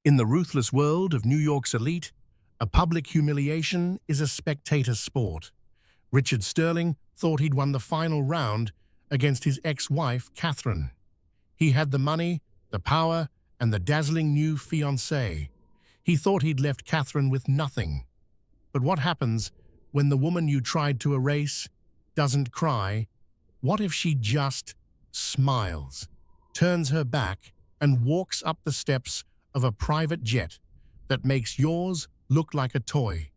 In the ruthless world of New York's elite, a public humiliation is a spectator sport. Richard Sterling thought he'd won the final round against his ex-wife, Catherine. He had the money, the power, and the dazzling new fiancée. He thought he'd left Catherine with nothing. But what happens when the woman you tried to erase doesn't cry? What if she just smiles, turns her back, and walks up the steps of a private jet that makes yours look like a toy?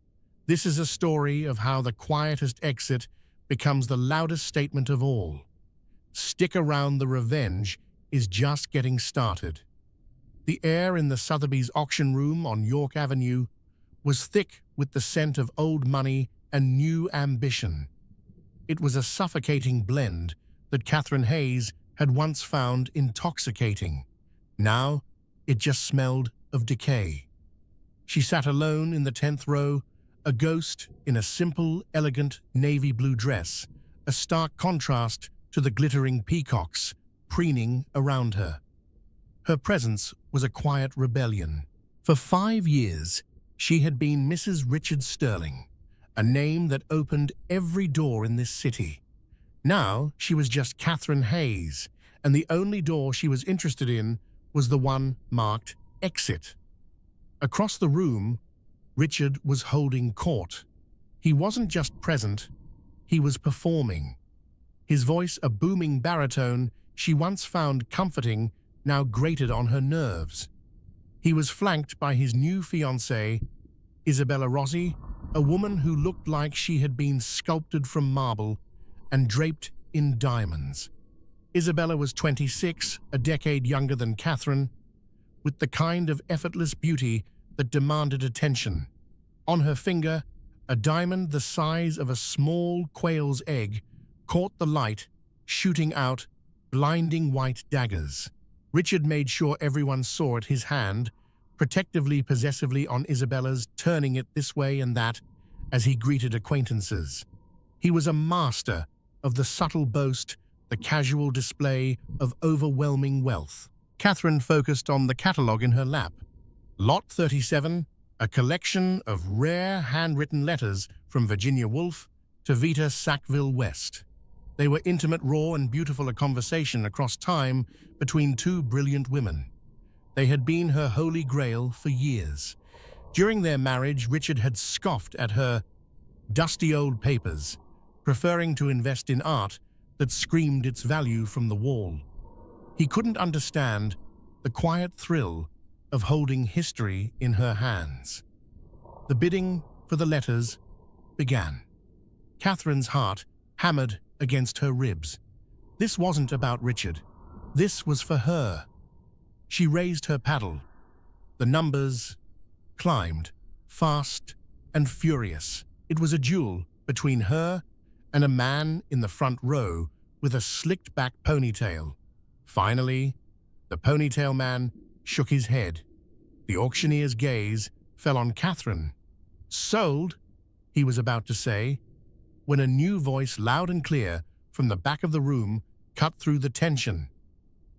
This is a story of how the quietest exit becomes the loudest statement of all. Stick around, the revenge is just getting started. The air in the Sotheby's auction room on York Avenue was thick with the scent of old money and new ambition. It was a suffocating blend that Catherine Hayes had once found intoxicating. Now, it just smelled of decay. She sat alone in the 10th row, a ghost in a simple, elegant navy blue dress, a stark contrast to the glittering peacocks preening around her. Her presence was a quiet rebellion. For 5 years, she had been Mrs. Richard Sterling, a name that opened every door in this city. Now she was just Catherine Hayes, and the only door she was interested in was the one marked Exit. Across the room, Richard was holding court. He wasn't just present, he was performing. His voice, a booming baritone she once found comforting, now grated on her nerves. He was flanked by his new fiancée, Isabella Rossi, a woman who looked like she had been sculpted from marble and draped in diamonds. Isabella was 26, a decade younger than Catherine, with the kind of effortless beauty that demanded attention. On her finger, a diamond the size of a small quail's egg caught the light, shooting out blinding white daggers. Richard made sure everyone saw it, his hand, protectively, possessively on Isabella's, turning it this way and that as he greeted acquaintances. He was a master of the subtle boast, the casual display of overwhelming wealth. Catherine focused on the catalogue in her lap. Lot 37, a collection of rare handwritten letters from Virginia Woolf to Vita Sackville West. They were intimate, raw, and beautiful, a conversation across time between two brilliant women. They had been her holy grail for years. During their marriage, Richard had scoffed at her dusty old papers, preferring to invest in art that screamed its value from the wall. He couldn't understand the quiet thrill of holding history in her hands. The bidding for the letters began. Catherine's heart hammered against her ribs. This wasn't about Richard. This was for her. She raised her paddle. The numbers climbed, fast and furious. It was a duel between her and a man in the front row with a slicked-back ponytail. Finally, the ponytail man shook his head. The auctioneer's gaze fell on Catherine. "Sold," he was about to say, when a new voice, loud and clear, from the back of the room, cut through the tension.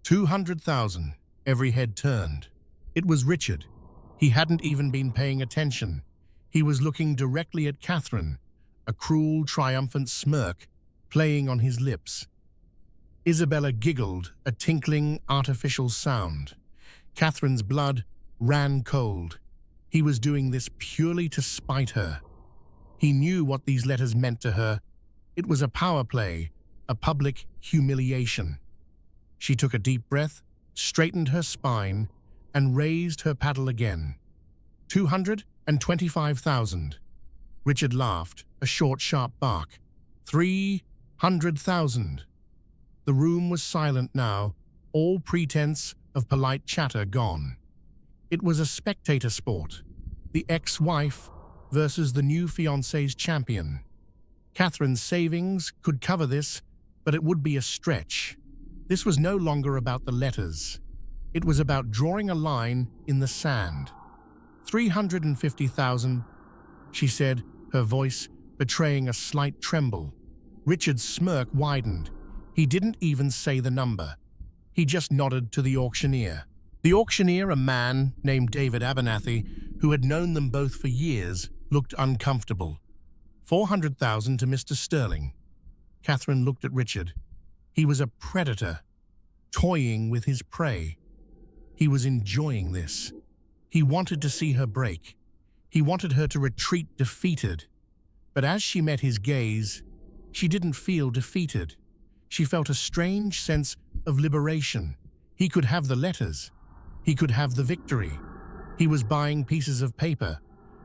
200,000. Every head turned. It was Richard. He hadn't even been paying attention. He was looking directly at Catherine, a cruel, triumphant smirk playing on his lips. Isabella giggled, a tinkling, artificial sound. Catherine's blood ran cold. He was doing this purely to spite her. He knew what these letters meant to her. It was a power play, a public humiliation. She took a deep breath, straightened her spine, and raised her paddle again. 225,000. Richard laughed, a short, sharp bark. 300,000. The room was silent now, all pretense of polite chatter gone. It was a spectator sport, the ex-wife versus the new fiancé's champion. Catherine's savings could cover this, but it would be a stretch. This was no longer about the letters. It was about drawing a line in the sand. 350,000, she said, her voice betraying a slight tremble. Richard's smirk widened. He didn't even say the number. He just nodded to the auctioneer. The auctioneer, a man named David Abernathy, who had known them both for years, looked uncomfortable. 400,000 to Mr. Sterling. Catherine looked at Richard. He was a predator, toying with his prey. He was enjoying this. He wanted to see her break. He wanted her to retreat defeated. But as she met his gaze, she didn't feel defeated. She felt a strange sense of liberation. He could have the letters. He could have the victory. He was buying pieces of paper.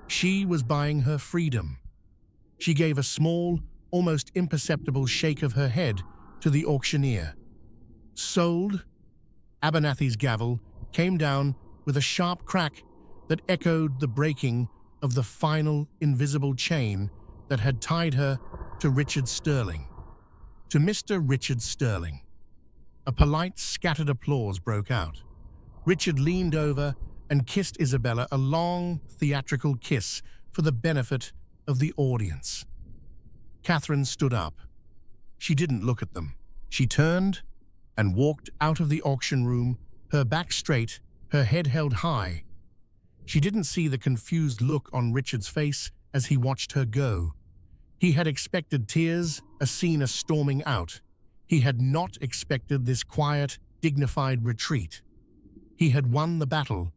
She was buying her freedom. She gave a small, almost imperceptible shake of her head to the auctioneer. Sold? Abernathy's gavel came down with a sharp crack that echoed the breaking of the final invisible chain that had tied her to Richard Sterling. To Mr. Richard Sterling. A polite, scattered applause broke out. Richard leaned over and kissed Isabella a long, theatrical kiss for the benefit of the audience. Catherine stood up. She didn't look at them. She turned and walked out of the auction room, her back straight, her head held high. She didn't see the confused look on Richard's face as he watched her go. He had expected tears, a storming out. He had not expected this quiet, dignified retreat. He had won the battle,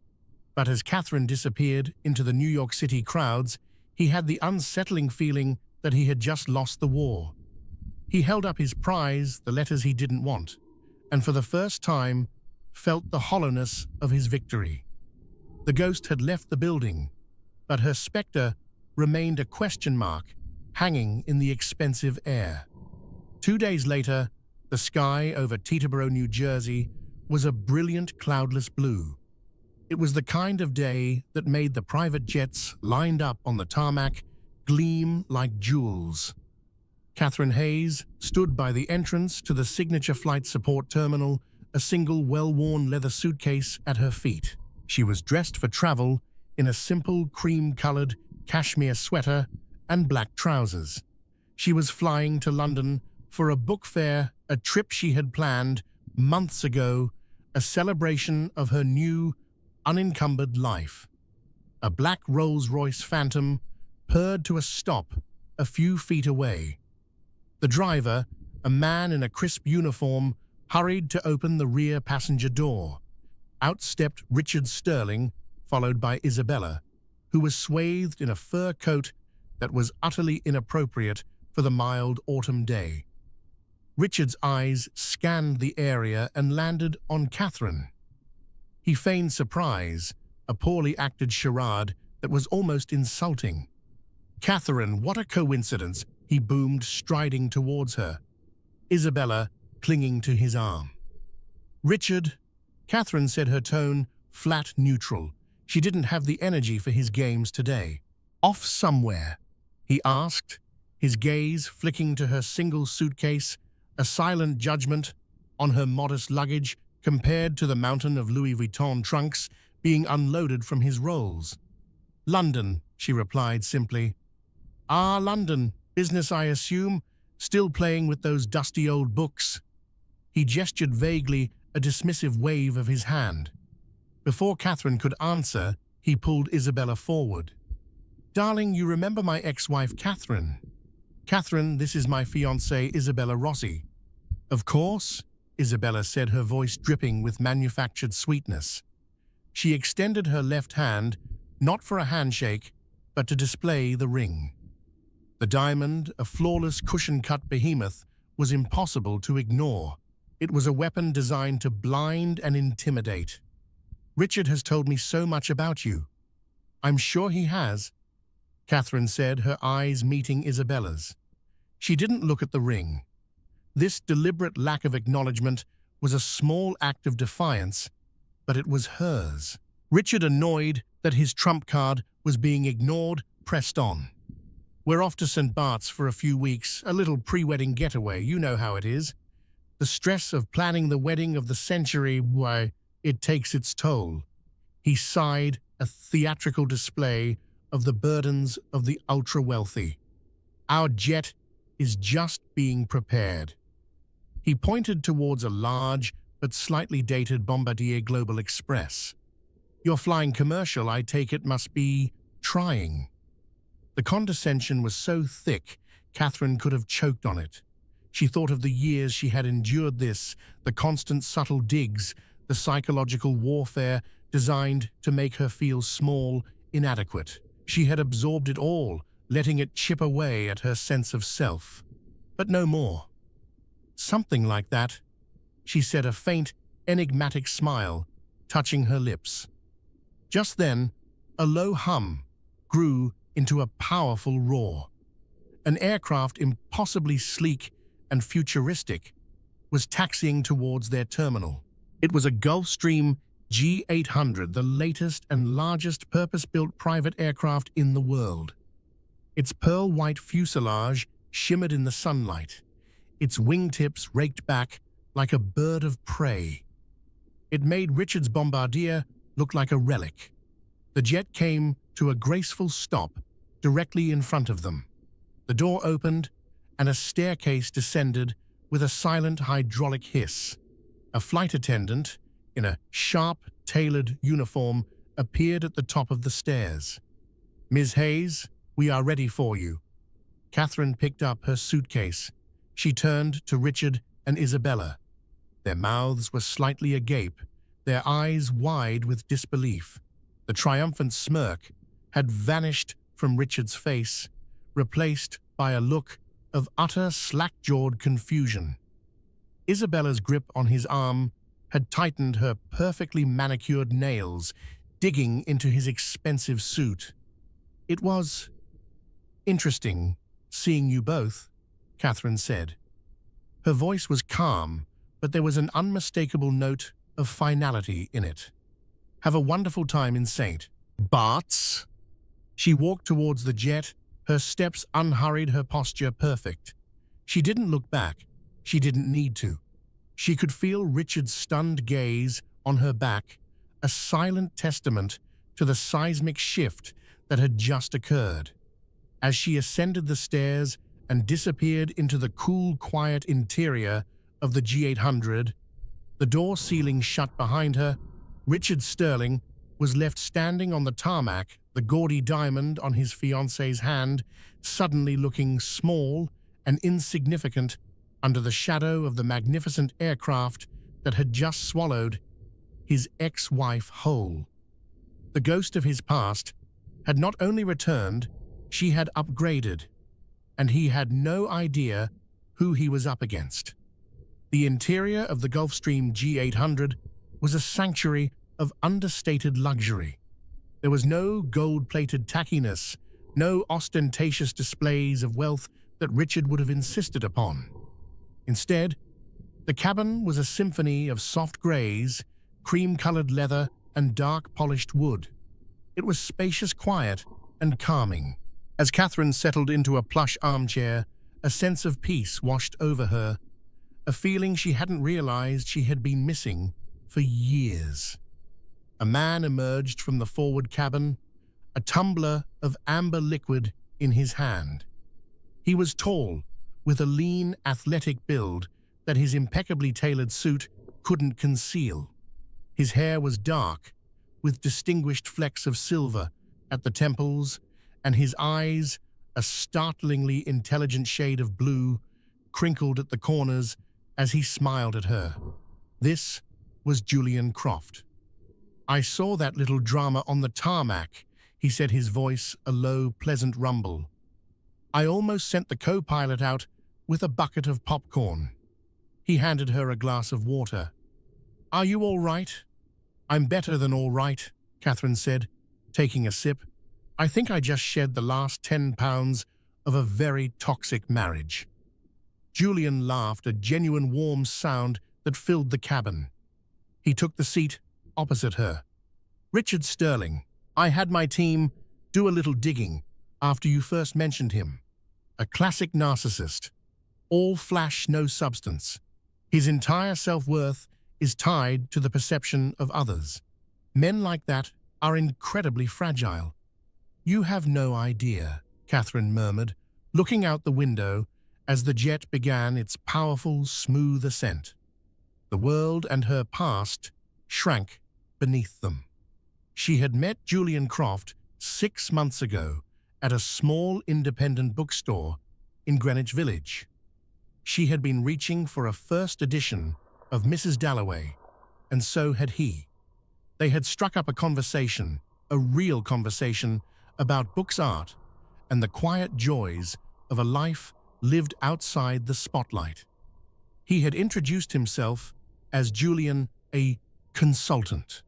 but as Catherine disappeared into the New York City crowds, he had the unsettling feeling that he had just lost the war. He held up his prize, the letters he didn't want, and for the first time felt the hollowness of his victory. The ghost had left the building, but her specter remained a question mark hanging in the expensive air. 2 days later, the sky over Teterboro, New Jersey, was a brilliant cloudless blue. It was the kind of day that made the private jets lined up on the tarmac gleam like jewels. Catherine Hayes stood by the entrance to the Signature Flight Support Terminal, a single well-worn leather suitcase at her feet. She was dressed for travel in a simple cream-colored cashmere sweater and black trousers. She was flying to London for a book fair, a trip she had planned months ago, a celebration of her new, unencumbered life. A black Rolls-Royce Phantom purred to a stop a few feet away. The driver, a man in a crisp uniform, hurried to open the rear passenger door. Out stepped Richard Sterling, followed by Isabella, who was swathed in a fur coat that was utterly inappropriate for the mild autumn day. Richard's eyes scanned the area and landed on Catherine. He feigned surprise, a poorly acted charade that was almost insulting. "Catherine, what a coincidence!" he boomed, striding towards her. Isabella clinging to his arm. "Richard," Catherine said, her tone flat neutral. She didn't have the energy for his games today. "Off somewhere?" he asked, his gaze flicking to her single suitcase, a silent judgment on her modest luggage compared to the mountain of Louis Vuitton trunks being unloaded from his rolls. "London," she replied simply. "Ah, London. Business, I assume. Still playing with those dusty old books." He gestured vaguely, a dismissive wave of his hand. Before Catherine could answer, he pulled Isabella forward. "Darling, you remember my ex-wife, Catherine?" "Catherine, this is my fiancée, Isabella Rossi." "Of course," Isabella said, her voice dripping with manufactured sweetness. She extended her left hand, not for a handshake, but to display the ring. The diamond, a flawless cushion-cut behemoth, was impossible to ignore. It was a weapon designed to blind and intimidate. "Richard has told me so much about you." "I'm sure he has," Catherine said, her eyes meeting Isabella's. She didn't look at the ring. This deliberate lack of acknowledgement was a small act of defiance, but it was hers. Richard, annoyed that his trump card was being ignored, pressed on. "We're off to St. Bart's for a few weeks, a little pre-wedding getaway, you know how it is. The stress of planning the wedding of the century, why, it takes its toll." He sighed, a theatrical display of the burdens of the ultra-wealthy. "Our jet is just being prepared." He pointed towards a large, but slightly dated Bombardier Global Express. Your flying commercial, I take it, must be trying. The condescension was so thick, Catherine could have choked on it. She thought of the years she had endured this, the constant subtle digs, the psychological warfare designed to make her feel small, inadequate. She had absorbed it all, letting it chip away at her sense of self. But no more. Something like that, she said, a faint, enigmatic smile touching her lips. Just then, a low hum grew into a powerful roar. An aircraft impossibly sleek and futuristic was taxiing towards their terminal. It was a Gulfstream G800, the latest and largest purpose-built private aircraft in the world. Its pearl-white fuselage shimmered in the sunlight, its wingtips raked back like a bird of prey. It made Richard's Bombardier look like a relic. The jet came to a graceful stop directly in front of them. The door opened, and a staircase descended with a silent hydraulic hiss. A flight attendant, in a sharp, tailored uniform, appeared at the top of the stairs. "Ms. Hayes, we are ready for you." Catherine picked up her suitcase. She turned to Richard and Isabella. Their mouths were slightly agape, their eyes wide with disbelief. The triumphant smirk had vanished from Richard's face, replaced by a look of utter slack-jawed confusion. Isabella's grip on his arm had tightened, her perfectly manicured nails digging into his expensive suit. "It was interesting seeing you both," Catherine said. Her voice was calm, but there was an unmistakable note of finality in it. "Have a wonderful time in St. Bart's." She walked towards the jet, her steps unhurried, her posture perfect. She didn't look back. She didn't need to. She could feel Richard's stunned gaze on her back, a silent testament to the seismic shift that had just occurred. As she ascended the stairs and disappeared into the cool, quiet interior of the G800, the door ceiling shut behind her, Richard Sterling was left standing on the tarmac, the gaudy diamond on his fiancée's hand, suddenly looking small and insignificant under the shadow of the magnificent aircraft that had just swallowed his ex-wife whole. The ghost of his past had not only returned, she had upgraded, and he had no idea who he was up against. The interior of the Gulfstream G800 was a sanctuary of understated luxury. There was no gold-plated tackiness, no ostentatious displays of wealth that Richard would have insisted upon. Instead, the cabin was a symphony of soft grays, cream-colored leather, and dark polished wood. It was spacious, quiet, and calming. As Catherine settled into a plush armchair, a sense of peace washed over her, a feeling she hadn't realized she had been missing for years. A man emerged from the forward cabin, a tumbler of amber liquid in his hand. He was tall, with a lean, athletic build that his impeccably tailored suit couldn't conceal. His hair was dark, with distinguished flecks of silver at the temples, and his eyes, a startlingly intelligent shade of blue, crinkled at the corners as he smiled at her. This was Julian Croft. "I saw that little drama on the tarmac," he said, his voice a low, pleasant rumble. "I almost sent the co-pilot out with a bucket of popcorn." He handed her a glass of water. "Are you all right?" "I'm better than all right," Catherine said, taking a sip. "I think I just shed the last 10 pounds of a very toxic marriage." Julian laughed, a genuine warm sound that filled the cabin. He took the seat opposite her. "Richard Sterling, I had my team do a little digging after you first mentioned him. A classic narcissist. All flash, no substance. His entire self-worth is tied to the perception of others. Men like that are incredibly fragile." "You have no idea," Catherine murmured, looking out the window as the jet began its powerful, smooth ascent. The world and her past shrank beneath them. She had met Julian Croft 6 months ago at a small independent bookstore in Greenwich Village. She had been reaching for a first edition of Mrs. Dalloway, and so had he. They had struck up a conversation, a real conversation, about books, art, and the quiet joys of a life lived outside the spotlight. He had introduced himself as Julian, a consultant.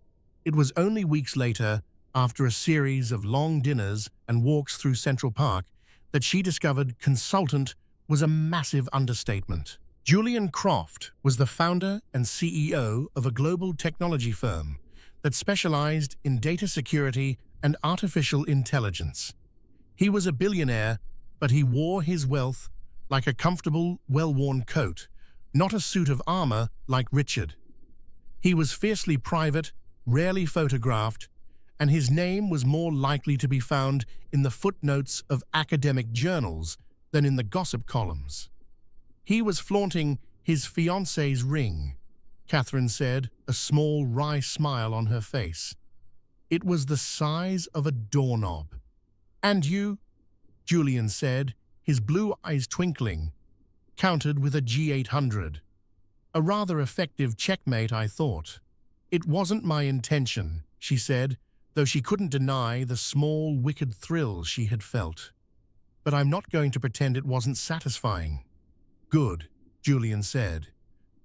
It was only weeks later, after a series of long dinners and walks through Central Park, that she discovered consultant was a massive understatement. Julian Croft was the founder and CEO of a global technology firm that specialized in data security and artificial intelligence. He was a billionaire, but he wore his wealth like a comfortable, well-worn coat, not a suit of armor like Richard. He was fiercely private, rarely photographed, and his name was more likely to be found in the footnotes of academic journals than in the gossip columns. He was flaunting his fiancée's ring, Catherine said, a small wry smile on her face. It was the size of a doorknob. "And you?" Julian said, his blue eyes twinkling, countered with a G800. "A rather effective checkmate, I thought." "It wasn't my intention," she said, though she couldn't deny the small, wicked thrill she had felt. "But I'm not going to pretend it wasn't satisfying." "Good," Julian said.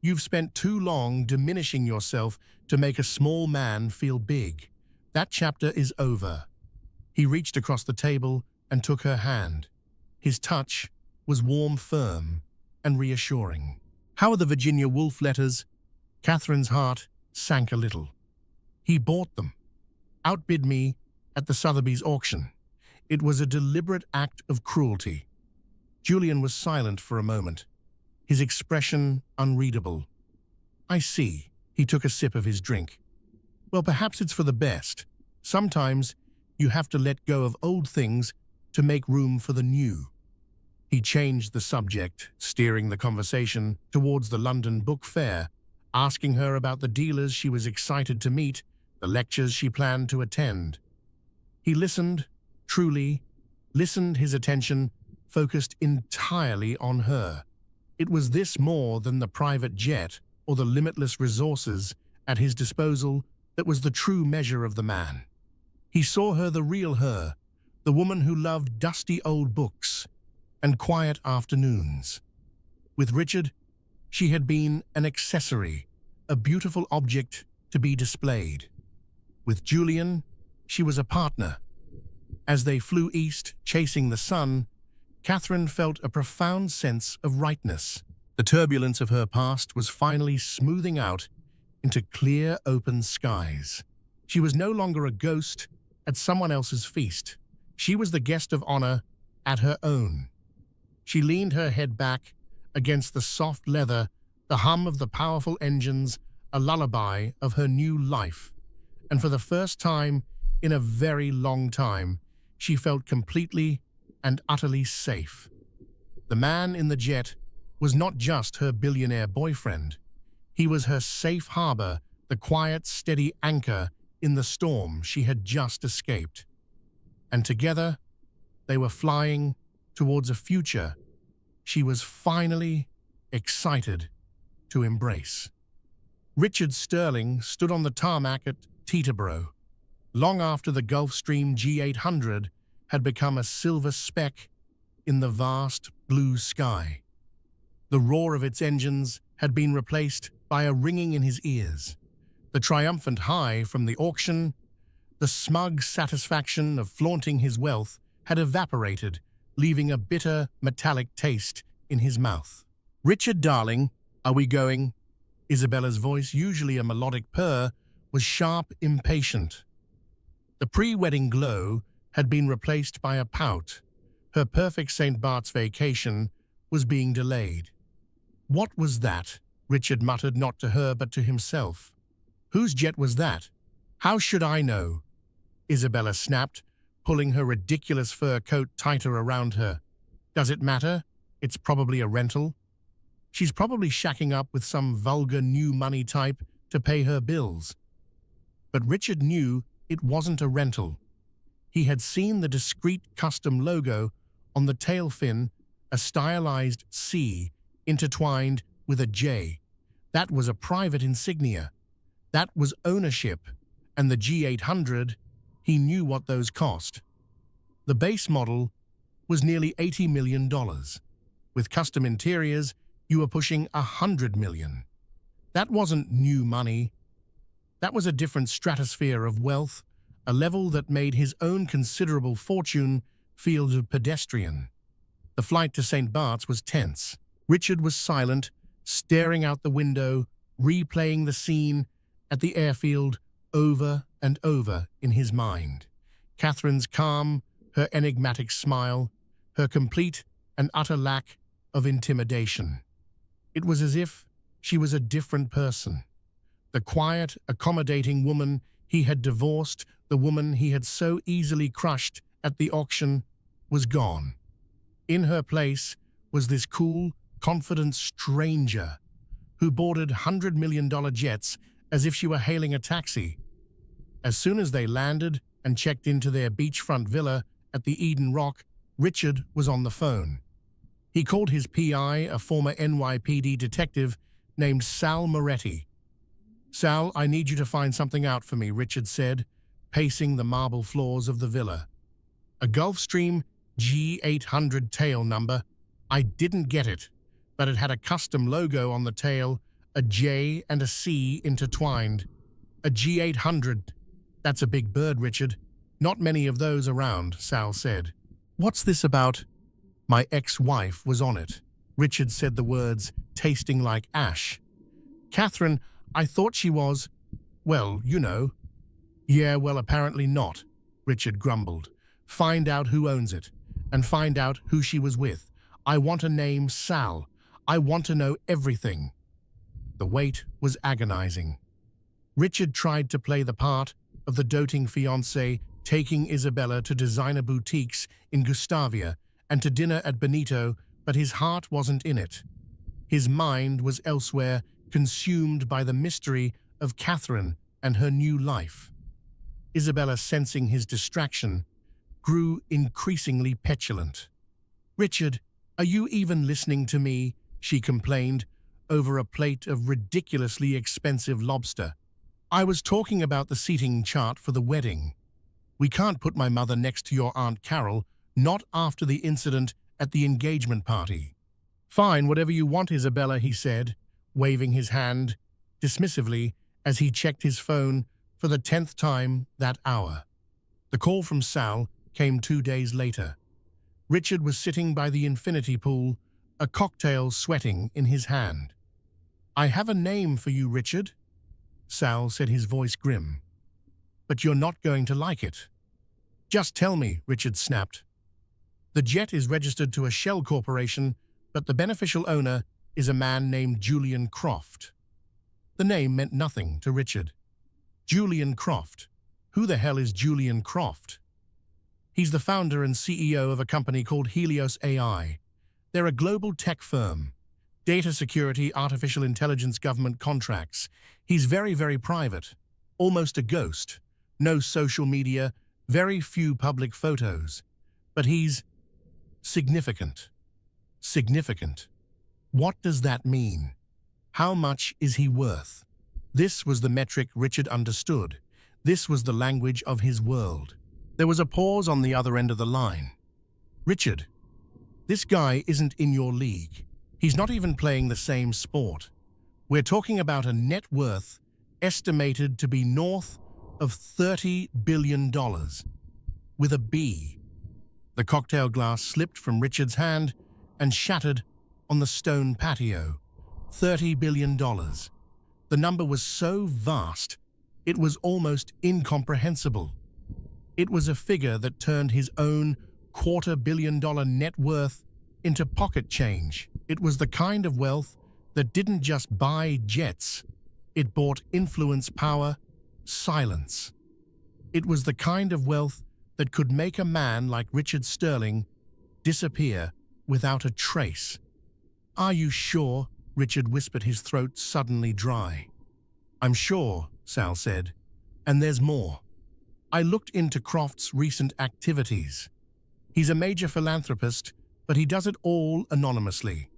"You've spent too long diminishing yourself to make a small man feel big. That chapter is over." He reached across the table and took her hand. His touch was warm, firm, and reassuring. "How are the Virginia Woolf letters?" Catherine's heart sank a little. "He bought them. Outbid me at the Sotheby's auction. It was a deliberate act of cruelty." Julian was silent for a moment, his expression unreadable. "I see." He took a sip of his drink. "Well, perhaps it's for the best. Sometimes you have to let go of old things to make room for the new." He changed the subject, steering the conversation towards the London Book Fair, asking her about the dealers she was excited to meet, the lectures she planned to attend. He listened, truly listened, his attention focused entirely on her. It was this more than the private jet or the limitless resources at his disposal that was the true measure of the man. He saw her, the real her, the woman who loved dusty old books and quiet afternoons. With Richard, she had been an accessory, a beautiful object to be displayed. With Julian, she was a partner. As they flew east, chasing the sun, Catherine felt a profound sense of rightness. The turbulence of her past was finally smoothing out into clear, open skies. She was no longer a ghost at someone else's feast. She was the guest of honor at her own. She leaned her head back against the soft leather, the hum of the powerful engines, a lullaby of her new life. And for the first time in a very long time, she felt completely and utterly safe. The man in the jet was not just her billionaire boyfriend. He was her safe harbor, the quiet, steady anchor in the storm she had just escaped. And together, they were flying towards a future she was finally excited to embrace. Richard Sterling stood on the tarmac at Teterboro, long after the Gulfstream G800 had become a silver speck in the vast blue sky. The roar of its engines had been replaced by a ringing in his ears. The triumphant high from the auction, the smug satisfaction of flaunting his wealth, had evaporated, leaving a bitter, metallic taste in his mouth. "Richard, darling, are we going?" Isabella's voice, usually a melodic purr, was sharp, impatient. The pre-wedding glow had been replaced by a pout. Her perfect St. Bart's vacation was being delayed. "What was that?" Richard muttered, not to her but to himself. "Whose jet was that?" "How should I know?" Isabella snapped, pulling her ridiculous fur coat tighter around her. "Does it matter? It's probably a rental." She's probably shacking up with some vulgar new money type to pay her bills. But Richard knew it wasn't a rental. He had seen the discreet custom logo on the tail fin, a stylized C intertwined with a J. That was a private insignia. That was ownership. And the G800, he knew what those cost. The base model was nearly $80 million. With custom interiors, you were pushing $100 million. That wasn't new money. That was a different stratosphere of wealth, a level that made his own considerable fortune feel pedestrian. The flight to St. Bart's was tense. Richard was silent, staring out the window, replaying the scene at the airfield over and over in his mind. Catherine's calm, her enigmatic smile, her complete and utter lack of intimidation. It was as if she was a different person. The quiet, accommodating woman he had divorced, the woman he had so easily crushed at the auction, was gone. In her place was this cool, confident stranger who boarded $100 million jets as if she were hailing a taxi. As soon as they landed and checked into their beachfront villa at the Eden Rock, Richard was on the phone. He called his PI, a former NYPD detective named Sal Moretti. "Sal, I need you to find something out for me," Richard said, pacing the marble floors of the villa. "A Gulfstream G800 tail number. I didn't get it, but it had a custom logo on the tail, a J and a C intertwined. A G800. That's a big bird, Richard. Not many of those around," Sal said. "What's this about?" "My ex-wife was on it." Richard said the words, tasting like ash. "Catherine, I thought she was, well, you know." "Yeah, well, apparently not," Richard grumbled. "Find out who owns it, and find out who she was with. I want a name, Sal. I want to know everything." The wait was agonizing. Richard tried to play the part of the doting fiancé, taking Isabella to designer boutiques in Gustavia and to dinner at Benito, but his heart wasn't in it. His mind was elsewhere, consumed by the mystery of Catherine and her new life. Isabella, sensing his distraction, grew increasingly petulant. "Richard, are you even listening to me?" she complained over a plate of ridiculously expensive lobster. "I was talking about the seating chart for the wedding. We can't put my mother next to your Aunt Carol, not after the incident at the engagement party." "Fine, whatever you want, Isabella," he said, waving his hand dismissively as he checked his phone for the 10th time that hour. The call from Sal came 2 days later. Richard was sitting by the infinity pool, a cocktail sweating in his hand. "I have a name for you, Richard," Sal said, his voice grim. "But you're not going to like it." "Just tell me," Richard snapped. "The jet is registered to a shell corporation, but the beneficial owner is a man named Julian Croft." The name meant nothing to Richard. Julian Croft. Who the hell is Julian Croft? He's the founder and CEO of a company called Helios AI. They're a global tech firm. Data security, artificial intelligence, government contracts. He's very, very private. Almost a ghost. No social media, very few public photos. But he's significant. Significant. What does that mean? How much is he worth? This was the metric Richard understood. This was the language of his world. There was a pause on the other end of the line. "Richard, this guy isn't in your league. He's not even playing the same sport. We're talking about a net worth estimated to be north of $30 billion. With a B." The cocktail glass slipped from Richard's hand and shattered on the stone patio. $30 billion. The number was so vast, it was almost incomprehensible. It was a figure that turned his own $250 million net worth into pocket change. It was the kind of wealth that didn't just buy jets. It bought influence, power, silence. It was the kind of wealth that could make a man like Richard Sterling disappear without a trace. "Are you sure?" Richard whispered, his throat suddenly dry. "I'm sure," Sal said, "and there's more. I looked into Croft's recent activities. He's a major philanthropist, but he does it all anonymously.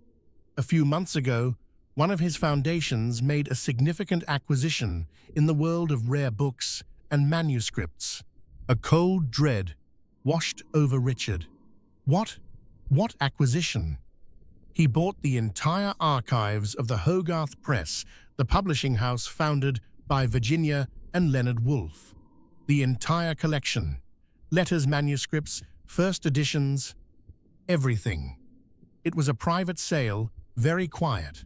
A few months ago, one of his foundations made a significant acquisition in the world of rare books and manuscripts." A cold dread washed over Richard. What? What acquisition? He bought the entire archives of the Hogarth Press, the publishing house founded by Virginia and Leonard Woolf. The entire collection. Letters, manuscripts, first editions, everything. It was a private sale, very quiet.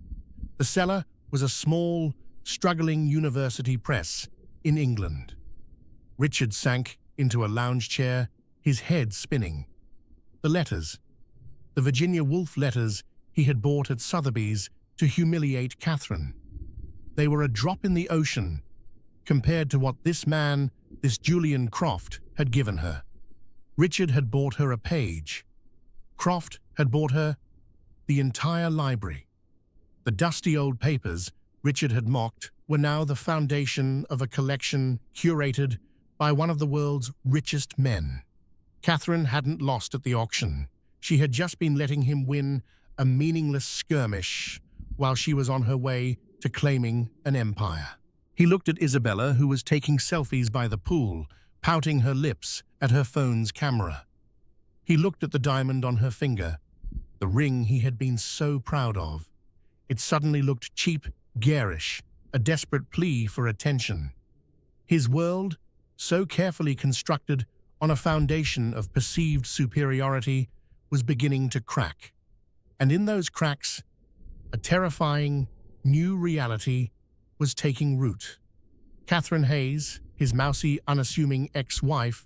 The seller was a small, struggling university press in England. Richard sank into a lounge chair, his head spinning. The letters. The Virginia Woolf letters he had bought at Sotheby's to humiliate Catherine. They were a drop in the ocean compared to what this man, this Julian Croft, had given her. Richard had bought her a page. Croft had bought her the entire library. The dusty old papers Richard had mocked were now the foundation of a collection curated by one of the world's richest men. Catherine hadn't lost at the auction. She had just been letting him win a meaningless skirmish while she was on her way to claiming an empire. He looked at Isabella, who was taking selfies by the pool, pouting her lips at her phone's camera. He looked at the diamond on her finger, the ring he had been so proud of. It suddenly looked cheap, garish, a desperate plea for attention. His world, so carefully constructed on a foundation of perceived superiority, was beginning to crack. And in those cracks, a terrifying, new reality was taking root. Catherine Hayes, his mousy, unassuming ex-wife,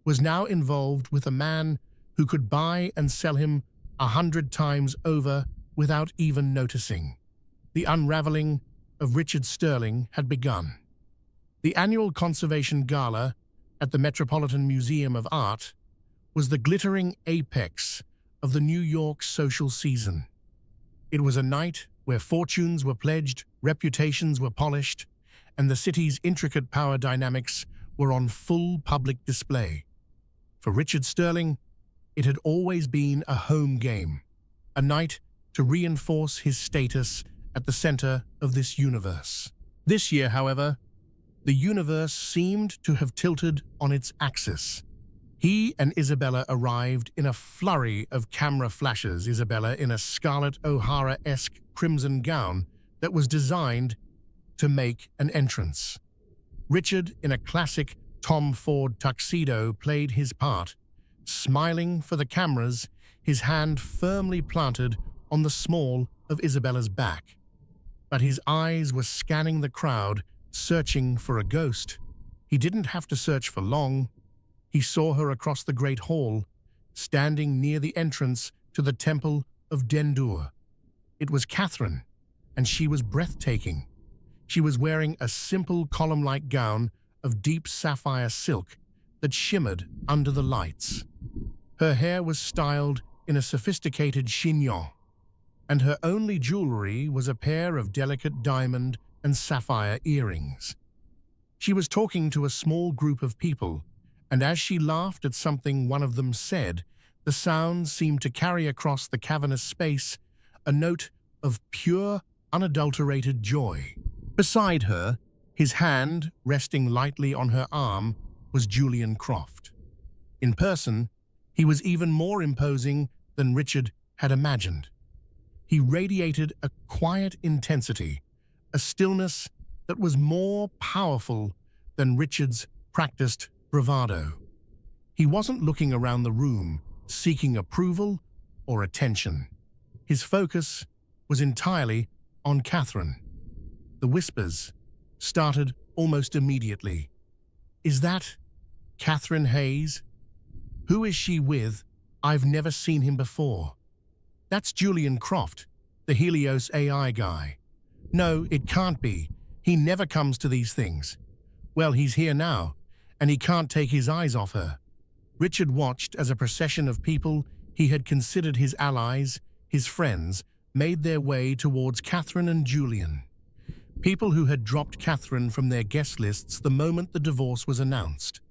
was now involved with a man who could buy and sell him 100 times over without even noticing. The unraveling of Richard Sterling had begun. The annual Conservation Gala at the Metropolitan Museum of Art was the glittering apex of the New York social season. It was a night where fortunes were pledged, reputations were polished, and the city's intricate power dynamics were on full public display. For Richard Sterling, it had always been a home game, a night to reinforce his status at the center of this universe. This year, however, the universe seemed to have tilted on its axis. He and Isabella arrived in a flurry of camera flashes, Isabella in a Scarlett O'Hara-esque crimson gown that was designed to make an entrance. Richard, in a classic Tom Ford tuxedo, played his part, smiling for the cameras, his hand firmly planted on the small of Isabella's back. But his eyes were scanning the crowd, searching for a ghost. He didn't have to search for long. He saw her across the Great Hall, standing near the entrance to the Temple of Dendur. It was Catherine, and she was breathtaking. She was wearing a simple column-like gown of deep sapphire silk that shimmered under the lights. Her hair was styled in a sophisticated chignon, and her only jewelry was a pair of delicate diamond and sapphire earrings. She was talking to a small group of people, and as she laughed at something one of them said, the sound seemed to carry across the cavernous space a note of pure, unadulterated joy. Beside her, his hand resting lightly on her arm, was Julian Croft. In person, he was even more imposing than Richard had imagined. He radiated a quiet intensity, a stillness that was more powerful than Richard's practiced bravado. He wasn't looking around the room, seeking approval or attention. His focus was entirely on Catherine. The whispers started almost immediately. "Is that Catherine Hayes? Who is she with? I've never seen him before. That's Julian Croft, the Helios AI guy. No, it can't be. He never comes to these things. Well, he's here now, and he can't take his eyes off her." Richard watched as a procession of people he had considered his allies, his friends, made their way towards Catherine and Julian. People who had dropped Catherine from their guest lists the moment the divorce was announced.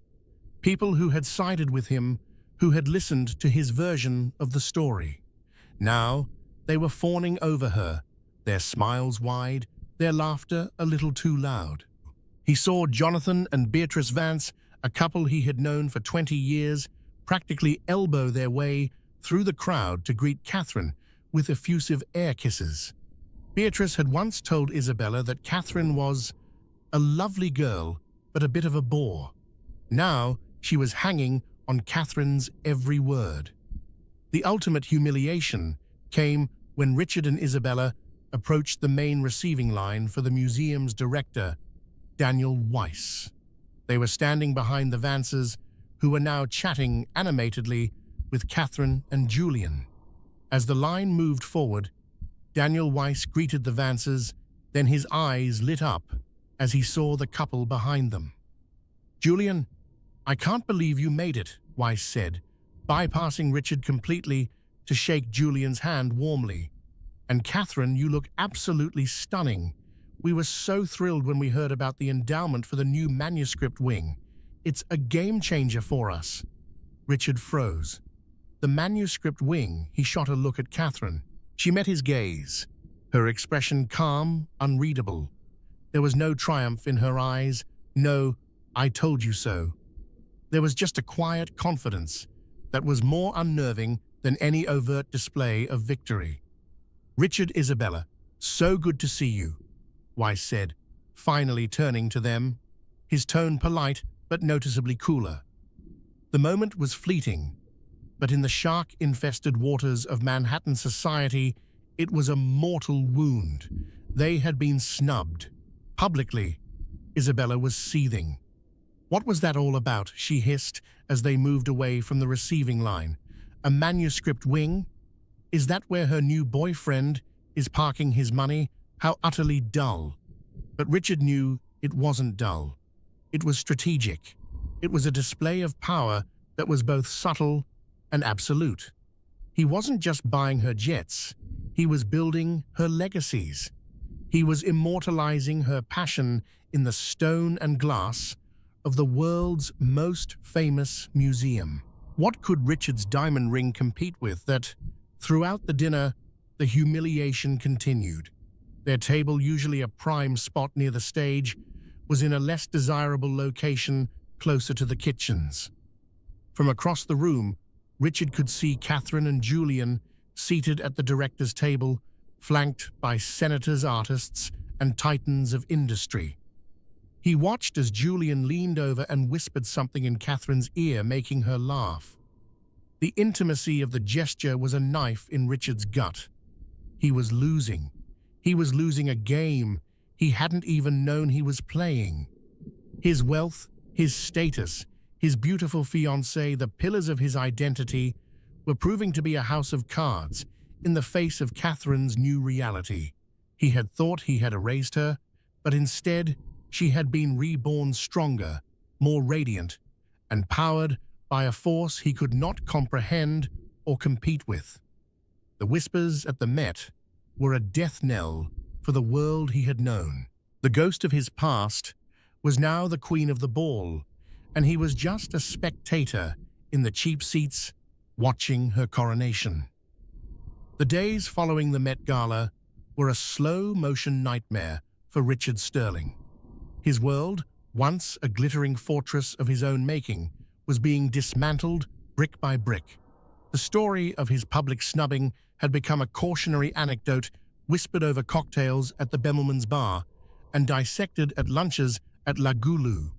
People who had sided with him, who had listened to his version of the story. Now, they were fawning over her, their smiles wide, their laughter a little too loud. He saw Jonathan and Beatrice Vance, a couple he had known for 20 years, practically elbow their way through the crowd to greet Catherine with effusive air kisses. Beatrice had once told Isabella that Catherine was a lovely girl, but a bit of a bore. Now, she was hanging on Catherine's every word. The ultimate humiliation came when Richard and Isabella approached the main receiving line for the museum's director, Daniel Weiss. They were standing behind the Vances, who were now chatting animatedly with Catherine and Julian. As the line moved forward, Daniel Weiss greeted the Vances, then his eyes lit up as he saw the couple behind them. "Julian, I can't believe you made it," Weiss said, bypassing Richard completely to shake Julian's hand warmly. "And Catherine, you look absolutely stunning. We were so thrilled when we heard about the endowment for the new manuscript wing. It's a game changer for us." Richard froze. The manuscript wing, he shot a look at Catherine. She met his gaze, her expression calm, unreadable. There was no triumph in her eyes, no "I told you so." There was just a quiet confidence that was more unnerving than any overt display of victory. "Richard, Isabella, so good to see you," Weiss said, finally turning to them, his tone polite but noticeably cooler. The moment was fleeting, but in the shark-infested waters of Manhattan society, it was a mortal wound. They had been snubbed. Publicly, Isabella was seething. "What was that all about?" she hissed as they moved away from the receiving line. "A manuscript wing? Is that where her new boyfriend is parking his money? How utterly dull." But Richard knew it wasn't dull. It was strategic. It was a display of power that was both subtle and absolute. He wasn't just buying her jets, he was building her legacies. He was immortalizing her passion in the stone and glass of the world's most famous museum. What could Richard's diamond ring compete with that? Throughout the dinner, the humiliation continued. Their table, usually a prime spot near the stage, was in a less desirable location closer to the kitchens. From across the room, Richard could see Catherine and Julian seated at the director's table, flanked by senators, artists, and titans of industry. He watched as Julian leaned over and whispered something in Catherine's ear, making her laugh. The intimacy of the gesture was a knife in Richard's gut. He was losing. He was losing a game he hadn't even known he was playing. His wealth, his status, his beautiful fiancée, the pillars of his identity, were proving to be a house of cards in the face of Catherine's new reality. He had thought he had erased her, but instead, she had been reborn stronger, more radiant, and powered by a force he could not comprehend or compete with. The whispers at the Met were a death knell for the world he had known. The ghost of his past was now the queen of the ball, and he was just a spectator in the cheap seats watching her coronation. The days following the Met Gala were a slow-motion nightmare for Richard Sterling. His world, once a glittering fortress of his own making, was being dismantled brick by brick. The story of his public snubbing had become a cautionary anecdote whispered over cocktails at the Bemelman's bar and dissected at lunches at La Goulou.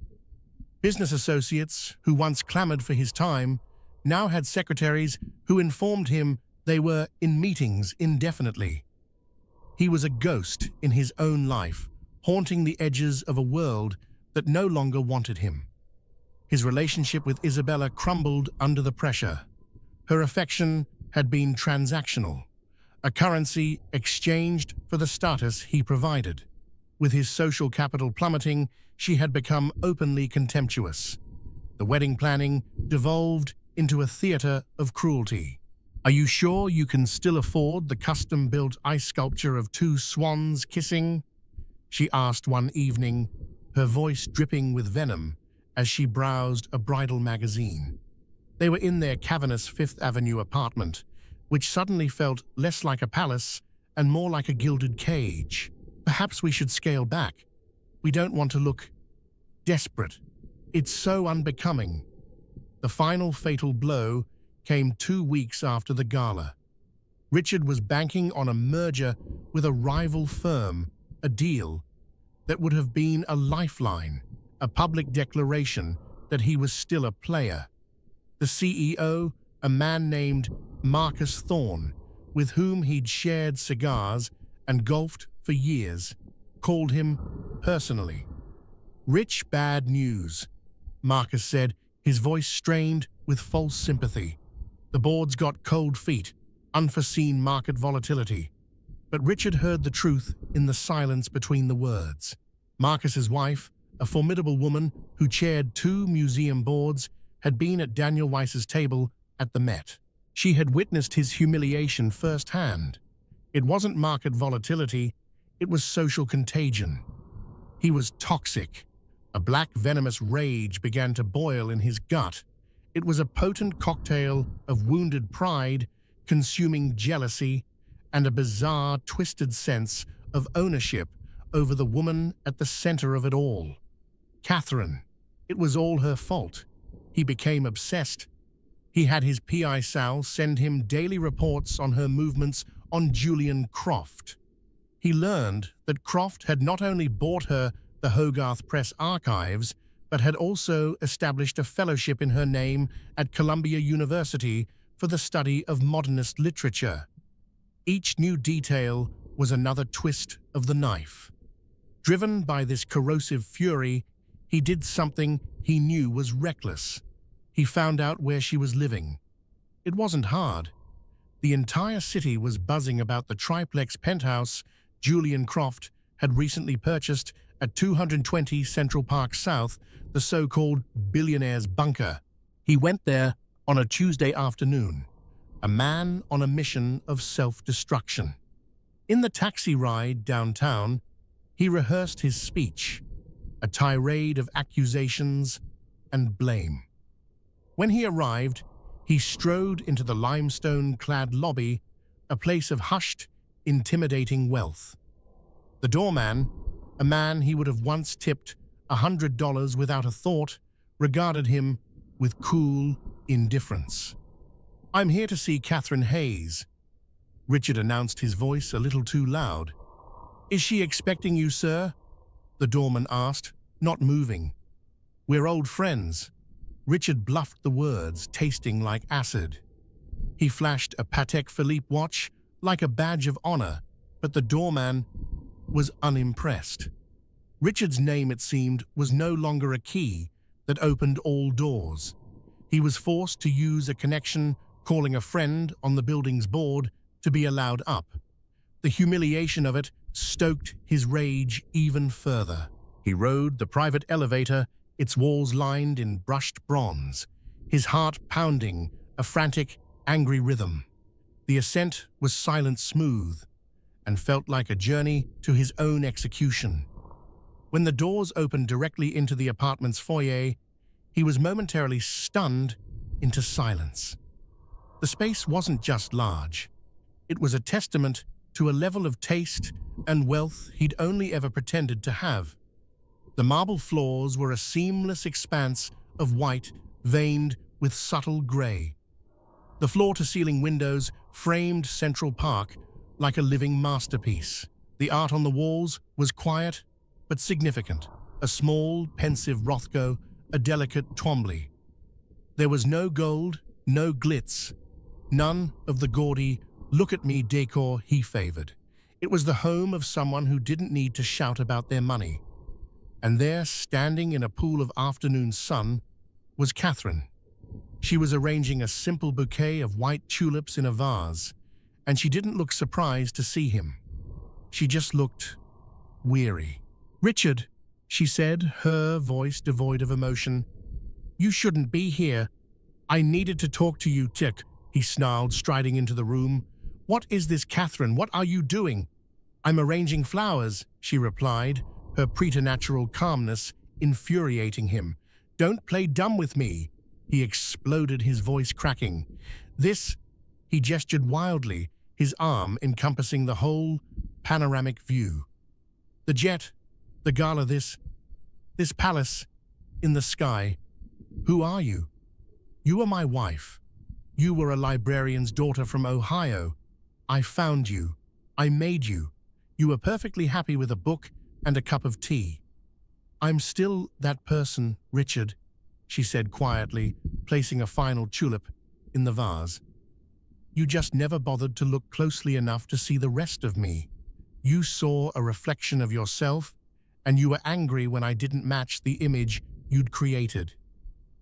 Business associates who once clamored for his time now had secretaries who informed him they were in meetings indefinitely. He was a ghost in his own life, haunting the edges of a world that no longer wanted him. His relationship with Isabella crumbled under the pressure. Her affection had been transactional, a currency exchanged for the status he provided. With his social capital plummeting, she had become openly contemptuous. The wedding planning devolved into a theater of cruelty. Are you sure you can still afford the custom-built ice sculpture of two swans kissing? She asked one evening, her voice dripping with venom as she browsed a bridal magazine. They were in their cavernous Fifth Avenue apartment, which suddenly felt less like a palace and more like a gilded cage. Perhaps we should scale back. We don't want to look desperate. It's so unbecoming. The final fatal blow came 2 weeks after the gala. Richard was banking on a merger with a rival firm, a deal that would have been a lifeline, a public declaration that he was still a player. The CEO, a man named Marcus Thorne, with whom he'd shared cigars and golfed for years, called him personally. "Rich, bad news," Marcus said, his voice strained with false sympathy. The board's got cold feet, unforeseen market volatility. But Richard heard the truth in the silence between the words. Marcus's wife, a formidable woman who chaired 2 museum boards, had been at Daniel Weiss's table at the Met. She had witnessed his humiliation firsthand. It wasn't market volatility, it was social contagion. He was toxic. A black venomous rage began to boil in his gut. It was a potent cocktail of wounded pride, consuming jealousy, and a bizarre, twisted sense of ownership over the woman at the center of it all. Catherine. It was all her fault. He became obsessed. He had his PI Sal send him daily reports on her movements on Julian Croft. He learned that Croft had not only bought her the Hogarth Press archives, but had also established a fellowship in her name at Columbia University for the study of modernist literature. Each new detail was another twist of the knife. Driven by this corrosive fury, he did something he knew was reckless. He found out where she was living. It wasn't hard. The entire city was buzzing about the triplex penthouse Julian Croft had recently purchased at 220 Central Park South, the so-called billionaire's bunker. He went there on a Tuesday afternoon, a man on a mission of self-destruction. In the taxi ride downtown, he rehearsed his speech, a tirade of accusations and blame. When he arrived, he strode into the limestone-clad lobby, a place of hushed, intimidating wealth. The doorman, a man he would have once tipped $100 without a thought, regarded him with cool indifference. "I'm here to see Catherine Hayes," Richard announced, his voice a little too loud. "Is she expecting you, sir?" the doorman asked, not moving. "We're old friends." Richard bluffed the words, tasting like acid. He flashed a Patek Philippe watch like a badge of honor, but the doorman was unimpressed. Richard's name, it seemed, was no longer a key that opened all doors. He was forced to use a connection, calling a friend on the building's board to be allowed up. The humiliation of it stoked his rage even further. He rode the private elevator, its walls lined in brushed bronze, his heart pounding a frantic, angry rhythm. The ascent was silent smooth and felt like a journey to his own execution. When the doors opened directly into the apartment's foyer, he was momentarily stunned into silence. The space wasn't just large. It was a testament to a level of taste and wealth he'd only ever pretended to have. The marble floors were a seamless expanse of white, veined with subtle gray. The floor-to-ceiling windows framed Central Park like a living masterpiece. The art on the walls was quiet but significant, a small, pensive Rothko, a delicate Twombly. There was no gold, no glitz, none of the gaudy, look-at-me decor he favored. It was the home of someone who didn't need to shout about their money. And there, standing in a pool of afternoon sun, was Catherine. She was arranging a simple bouquet of white tulips in a vase, and she didn't look surprised to see him. She just looked weary. "Richard," she said, her voice devoid of emotion, "you shouldn't be here. I needed to talk to you, Tick." he snarled, striding into the room. "What is this, Catherine? What are you doing?" "I'm arranging flowers," she replied, her preternatural calmness infuriating him. "Don't play dumb with me," he exploded, his voice cracking. "This," he gestured wildly, his arm encompassing the whole panoramic view. "The jet, the gala, this palace, in the sky. Who are you?" "You are my wife. You were a librarian's daughter from Ohio. I found you. I made you. You were perfectly happy with a book and a cup of tea." "I'm still that person, Richard," she said quietly, placing a final tulip in the vase. "You just never bothered to look closely enough to see the rest of me. You saw a reflection of yourself, and you were angry when I didn't match the image you'd created."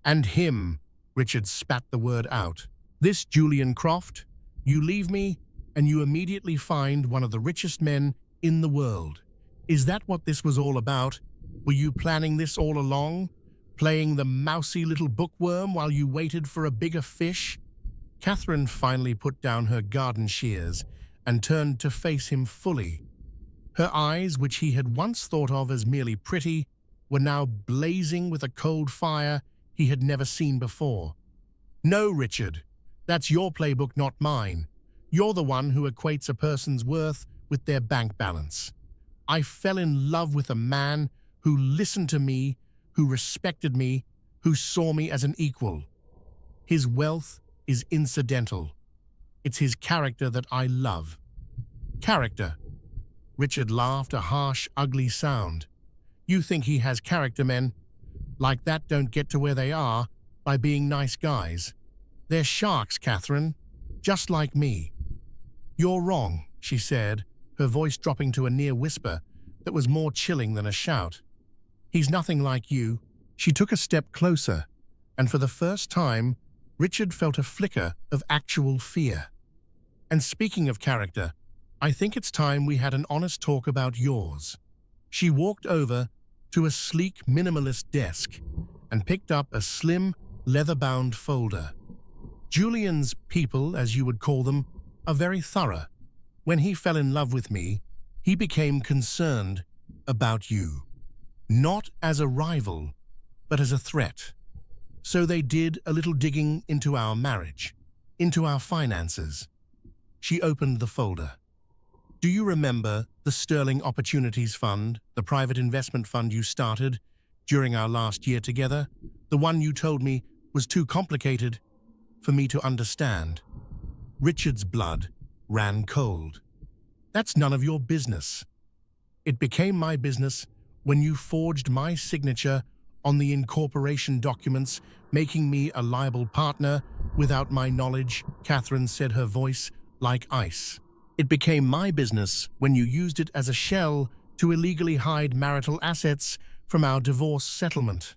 "And him," Richard spat the word out. "This Julian Croft, you leave me, and you immediately find one of the richest men in the world. Is that what this was all about? Were you planning this all along? Playing the mousy little bookworm while you waited for a bigger fish?" Catherine finally put down her garden shears and turned to face him fully. Her eyes, which he had once thought of as merely pretty, were now blazing with a cold fire he had never seen before. "No, Richard, that's your playbook, not mine. You're the one who equates a person's worth with their bank balance. I fell in love with a man who listened to me, who respected me, who saw me as an equal. His wealth is incidental. It's his character that I love." "Character?" Richard laughed, a harsh, ugly sound. "You think he has character, men? Like that don't get to where they are by being nice guys. They're sharks, Catherine, just like me." "You're wrong," she said, her voice dropping to a near whisper that was more chilling than a shout. "He's nothing like you." She took a step closer, and for the first time, Richard felt a flicker of actual fear. "And speaking of character, I think it's time we had an honest talk about yours." She walked over to a sleek, minimalist desk and picked up a slim, leather-bound folder. "Julian's people, as you would call them, are very thorough. When he fell in love with me, he became concerned about you. Not as a rival, but as a threat. So they did a little digging into our marriage, into our finances." She opened the folder. "Do you remember the Sterling Opportunities Fund, the private investment fund you started during our last year together? The one you told me was too complicated for me to understand?" Richard's blood ran cold. "That's none of your business. It became my business when you forged my signature on the incorporation documents, making me a liable partner without my knowledge," Catherine said, her voice like ice. "It became my business when you used it as a shell to illegally hide marital assets from our divorce settlement.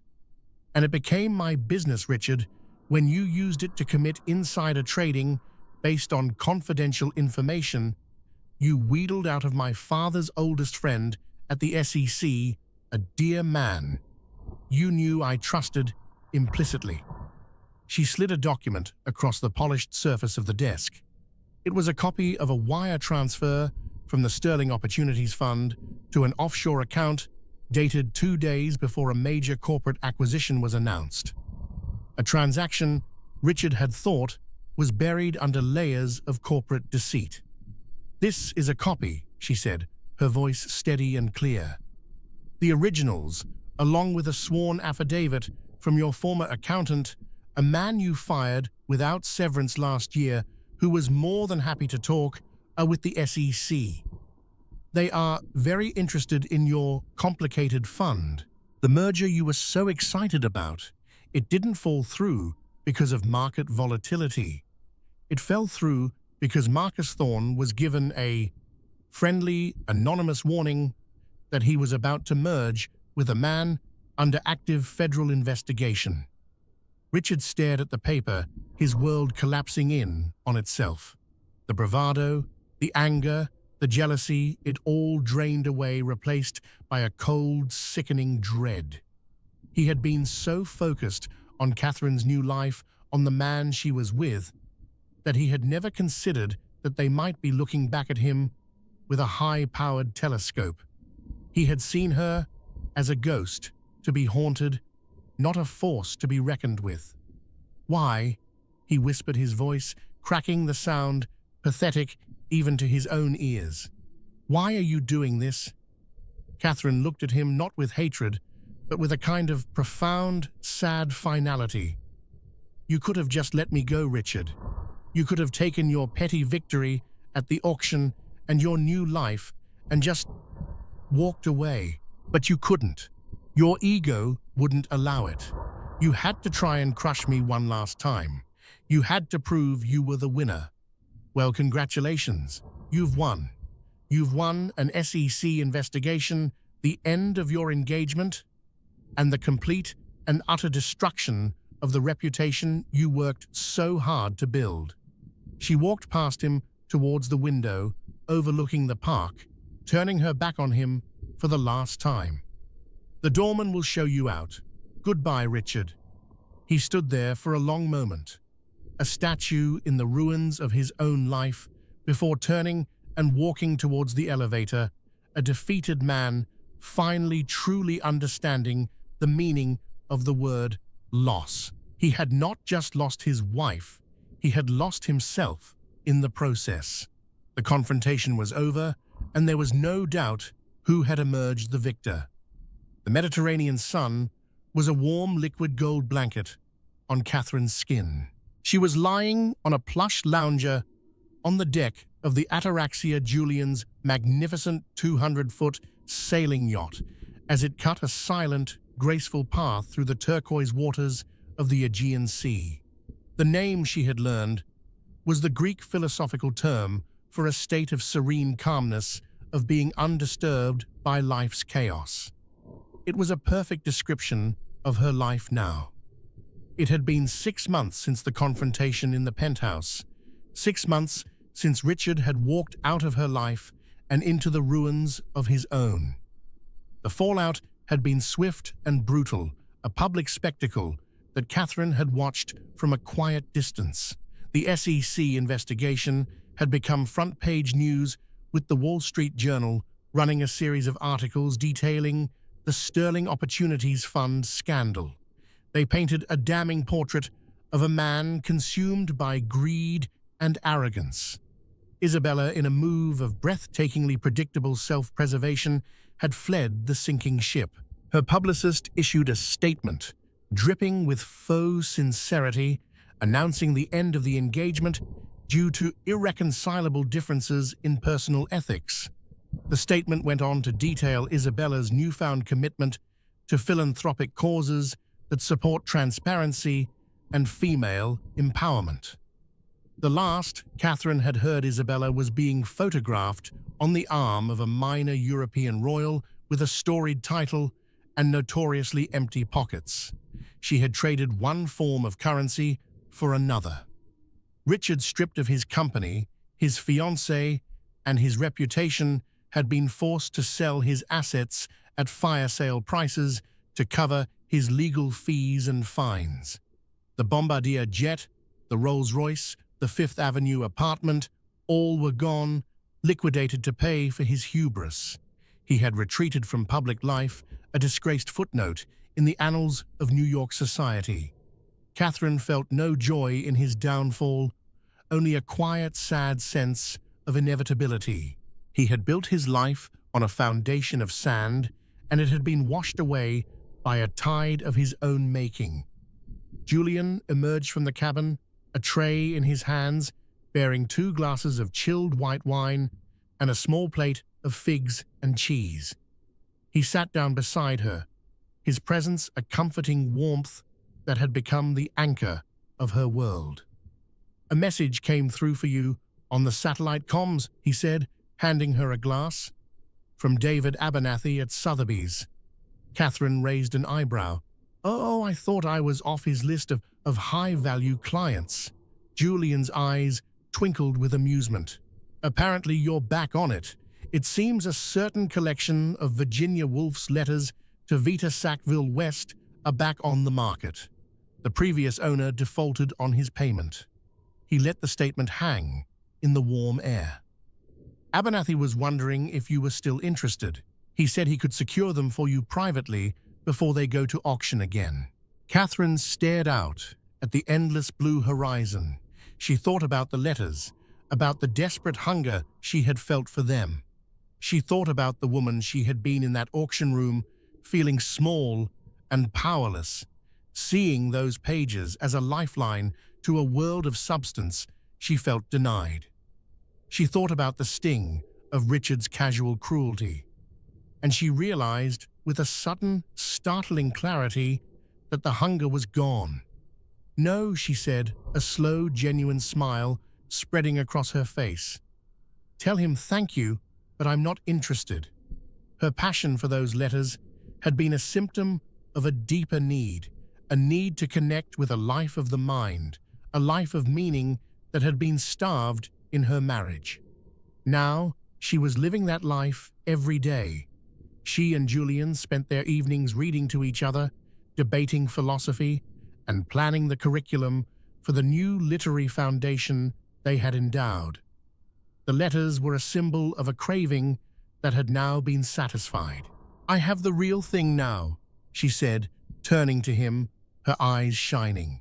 And it became my business, Richard, when you used it to commit insider trading based on confidential information you wheedled out of my father's oldest friend at the SEC, a dear man you knew I trusted implicitly." She slid a document across the polished surface of the desk. It was a copy of a wire transfer from the Sterling Opportunities Fund to an offshore account dated 2 days before a major corporate acquisition was announced. A transaction Richard had thought was buried under layers of corporate deceit. "This is a copy," she said, her voice steady and clear. "The originals, along with a sworn affidavit from your former accountant, a man you fired without severance last year who was more than happy to talk, are with the SEC. They are very interested in your complicated fund. The merger you were so excited about, it didn't fall through because of market volatility. It fell through because Marcus Thorne was given a friendly, anonymous warning that he was about to merge with a man under active federal investigation." Richard stared at the paper, his world collapsing in on itself. The bravado, the anger, the jealousy, it all drained away, replaced by a cold, sickening dread. He had been so focused on Catherine's new life, on the man she was with, that he had never considered that they might be looking back at him with a high-powered telescope. He had seen her as a ghost to be haunted, not a force to be reckoned with. "Why?" he whispered, his voice cracking the sound, pathetic even to his own ears. "Why are you doing this?" Catherine looked at him not with hatred, but with a kind of profound, sad finality. "You could have just let me go, Richard. You could have taken your petty victory at the auction and your new life and just walked away. But you couldn't. Your ego wouldn't allow it. You had to try and crush me one last time. You had to prove you were the winner. Well, congratulations. You've won. You've won an SEC investigation, the end of your engagement, and the complete and utter destruction of the reputation you worked so hard to build." She walked past him towards the window overlooking the park, turning her back on him for the last time. "The doorman will show you out. Goodbye, Richard." He stood there for a long moment, a statue in the ruins of his own life, before turning and walking towards the elevator, a defeated man, finally truly understanding the meaning of the word loss. He had not just lost his wife, he had lost himself in the process. The confrontation was over, and there was no doubt who had emerged the victor. The Mediterranean sun was a warm liquid gold blanket on Catherine's skin. She was lying on a plush lounger on the deck of the Ataraxia Julian's magnificent 200-foot sailing yacht as it cut a silent, graceful path through the turquoise waters of the Aegean Sea. The name, she had learned, was the Greek philosophical term for a state of serene calmness, of being undisturbed by life's chaos. It was a perfect description of her life now. It had been 6 months since the confrontation in the penthouse, 6 months since Richard had walked out of her life and into the ruins of his own. The fallout had been swift and brutal, a public spectacle that Catherine had watched from a quiet distance. The SEC investigation had become front-page news, with the Wall Street Journal running a series of articles detailing the Sterling Opportunities Fund scandal. They painted a damning portrait of a man consumed by greed and arrogance. Isabella, in a move of breathtakingly predictable self-preservation, had fled the sinking ship. Her publicist issued a statement, dripping with faux sincerity, announcing the end of the engagement due to irreconcilable differences in personal ethics. The statement went on to detail Isabella's newfound commitment to philanthropic causes that support transparency and female empowerment. The last Catherine had heard Isabella was being photographed on the arm of a minor European royal with a storied title and notoriously empty pockets. She had traded one form of currency for another. Richard, stripped of his company, his fiancée, and his reputation, had been forced to sell his assets at fire sale prices to cover his legal fees and fines. The Bombardier jet, the Rolls-Royce, the Fifth Avenue apartment, all were gone, liquidated to pay for his hubris. He had retreated from public life, a disgraced footnote in the annals of New York society. Catherine felt no joy in his downfall, only a quiet, sad sense of inevitability. He had built his life on a foundation of sand, and it had been washed away by a tide of his own making. Julian emerged from the cabin, a tray in his hands, bearing 2 glasses of chilled white wine and a small plate of figs and cheese. He sat down beside her, his presence a comforting warmth that had become the anchor of her world. "A message came through for you on the satellite comms," he said, handing her a glass. "From David Abernathy at Sotheby's." Catherine raised an eyebrow. "Oh, I thought I was off his list of high-value clients." Julian's eyes twinkled with amusement. "Apparently you're back on it. It seems a certain collection of Virginia Woolf's letters to Vita Sackville West are back on the market. The previous owner defaulted on his payment." he let the statement hang in the warm air. Abernathy was wondering if you were still interested. He said he could secure them for you privately before they go to auction again. Catherine stared out at the endless blue horizon. She thought about the letters, about the desperate hunger she had felt for them. She thought about the woman she had been in that auction room, feeling small and powerless, seeing those pages as a lifeline to a world of substance she felt denied. She thought about the sting of Richard's casual cruelty, and she realized with a sudden, startling clarity that the hunger was gone. "No," she said, a slow, genuine smile spreading across her face. "Tell him thank you, but I'm not interested." Her passion for those letters had been a symptom of a deeper need, a need to connect with a life of the mind, a life of meaning that had been starved in her marriage. Now, she was living that life every day. She and Julian spent their evenings reading to each other, debating philosophy, and planning the curriculum for the new literary foundation they had endowed. The letters were a symbol of a craving that had now been satisfied. "I have the real thing now," she said, turning to him, her eyes shining.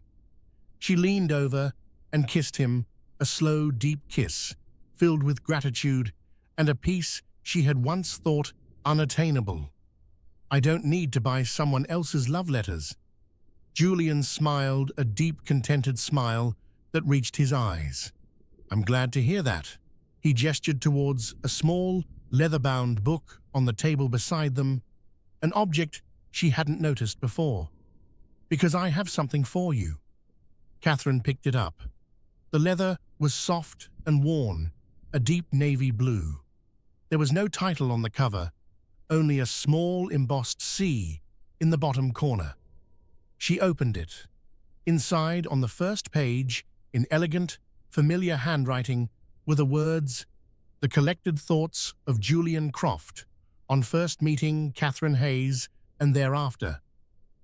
She leaned over and kissed him, a slow, deep kiss, filled with gratitude and a peace she had once thought unattainable. "I don't need to buy someone else's love letters." Julian smiled, a deep, contented smile that reached his eyes. "I'm glad to hear that." He gestured towards a small, leather-bound book on the table beside them, an object she hadn't noticed before. "Because I have something for you." Catherine picked it up. The leather was soft and worn, a deep navy blue. There was no title on the cover, only a small embossed C in the bottom corner. She opened it. Inside, on the first page, in elegant, familiar handwriting, were the words, "The collected thoughts of Julian Croft, on first meeting Catherine Hayes and thereafter."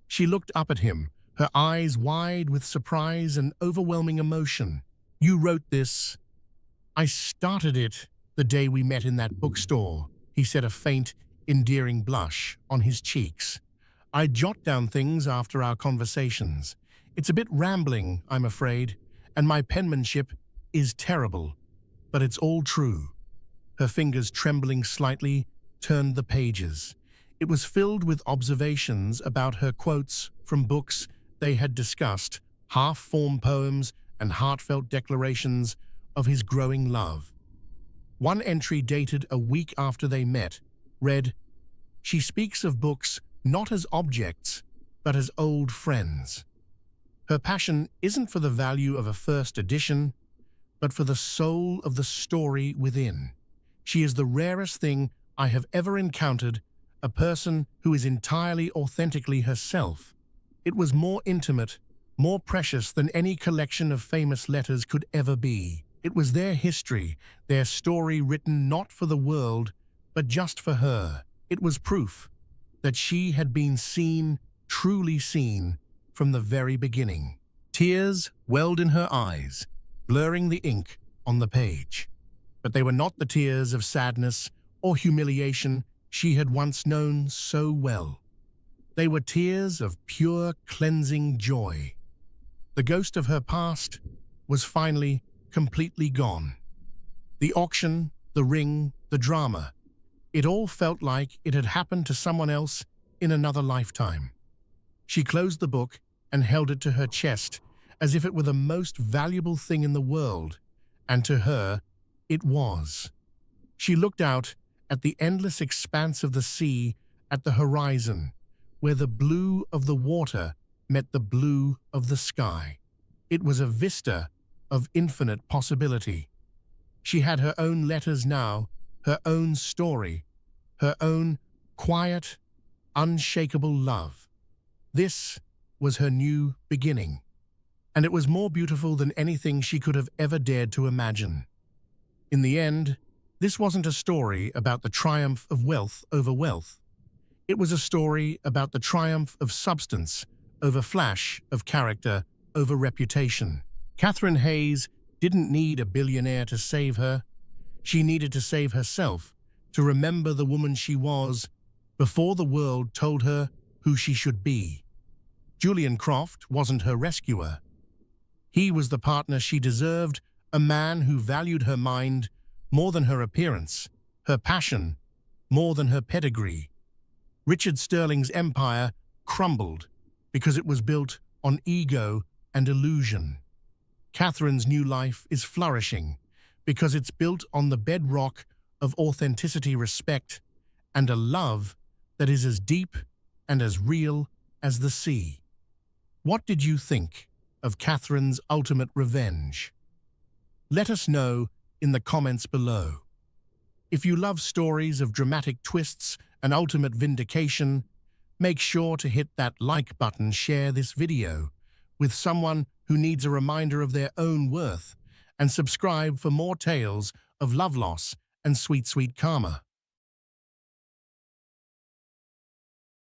She looked up at him, her eyes wide with surprise and overwhelming emotion. "You wrote this?" "I started it the day we met in that bookstore," he said, a faint, endearing blush on his cheeks. "I jot down things after our conversations. It's a bit rambling, I'm afraid, and my penmanship is terrible, but it's all true." Her fingers, trembling slightly, turned the pages. It was filled with observations about her quotes from books they had discussed, half-formed poems and heartfelt declarations of his growing love. One entry, dated a week after they met, read, "She speaks of books not as objects, but as old friends. Her passion isn't for the value of a first edition, but for the soul of the story within. She is the rarest thing I have ever encountered, a person who is entirely authentically herself." It was more intimate, more precious than any collection of famous letters could ever be. It was their history, their story written not for the world, but just for her. It was proof that she had been seen, truly seen, from the very beginning. Tears welled in her eyes, blurring the ink on the page. But they were not the tears of sadness or humiliation she had once known so well. They were tears of pure, cleansing joy. The ghost of her past was finally completely gone. The auction, the ring, the drama, it all felt like it had happened to someone else in another lifetime. She closed the book and held it to her chest as if it were the most valuable thing in the world, and to her, it was. She looked out at the endless expanse of the sea, at the horizon, where the blue of the water met the blue of the sky. It was a vista of infinite possibility. She had her own letters now, her own story, her own quiet, unshakable love. This was her new beginning, and it was more beautiful than anything she could have ever dared to imagine. In the end, this wasn't a story about the triumph of wealth over wealth. It was a story about the triumph of substance over flash, of character over reputation. Catherine Hayes didn't need a billionaire to save her. She needed to save herself, to remember the woman she was before the world told her who she should be. Julian Croft wasn't her rescuer. He was the partner she deserved, a man who valued her mind more than her appearance, her passion more than her pedigree. Richard Sterling's empire crumbled because it was built on ego and illusion. Catherine's new life is flourishing because it's built on the bedrock of authenticity, respect, and a love that is as deep and as real as the sea. What did you think of Catherine's ultimate revenge? Let us know in the comments below. If you love stories of dramatic twists and ultimate vindication, make sure to hit that like button, share this video with someone who needs a reminder of their own worth, and subscribe for more tales of love loss and sweet, sweet karma.